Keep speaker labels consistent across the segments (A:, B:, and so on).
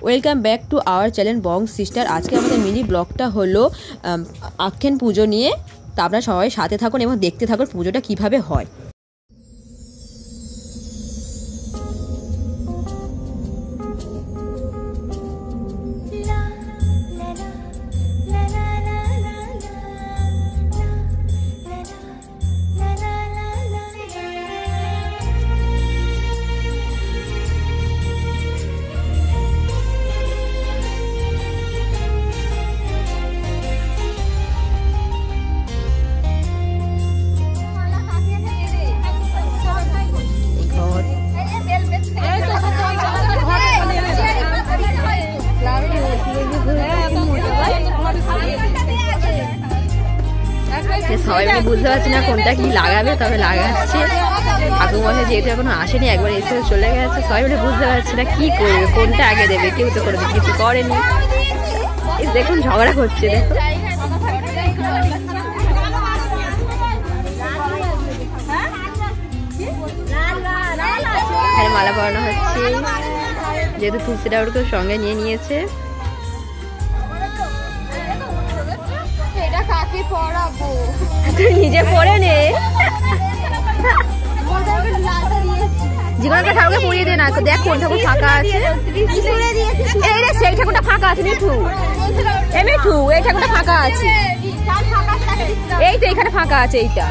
A: Welcome back to our channel Bong sister. আজকে আমাদের mini ব্লগটা হলো আখ্যান পুজো নিয়ে। তা আপনারা সবাই সাথে থাকুন এবং দেখতে থাকুন পুজোটা কিভাবে হয়। সবাই মিলে বুঝতে পারছি না কোনটা কি লাগাবে, তবে লাগাচ্ছে। ঠাকুর মশাই যেহেতু এখনো আসেনি, একবার এসে চলে গেছে, সবাই মিলে বুঝতে পারছি না কি করবে, কোনটা আগে দেবে। কেউ তো করে কিছু করেনি। দেখুন ঝগড়া করছে, দেখুন এখানে মালা পরানো হচ্ছে। যেহেতু তুলসী ঠাকুরকে সঙ্গে নিয়ে নিয়েছে। তুই নিজে পড়ে নে, জীবনটা ঠাকুরকে পড়িয়ে দে না। দেখ কোন ঠাকুর ফাঁকা আছে। এই রে সেই ঠাকুরটা ফাঁকা আছে। মিঠু মিঠু এই ঠাকুরটা ফাঁকা আছে। এই তো এখানে ফাঁকা আছে। এইটা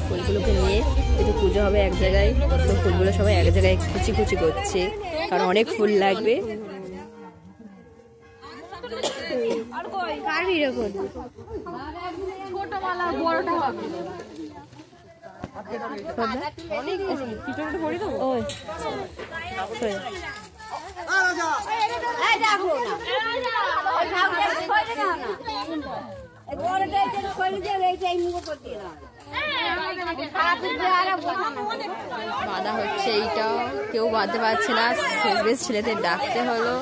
A: ফুলগুলোকে নিয়ে একটু পুজো হবে এক জায়গায়। তো ফুলগুলো সবাই এক জায়গায় কুচি কুচি করছে, কারণ অনেক ফুল লাগবে। বাঁধা হচ্ছে, এইটা কেউ বাঁধতে পারছে না। শেষ বেশ ছেলেদের ডাকতে হলো।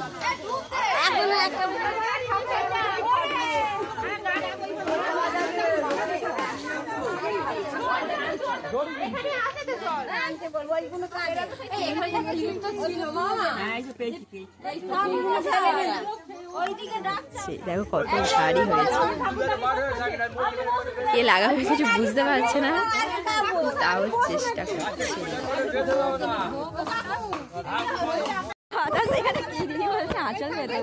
A: দেখো কত শাড়ি হয়েছে। কে লাগাবে কিছু বুঝতে পারছে না, তাও চেষ্টা করছে। আচল পেতে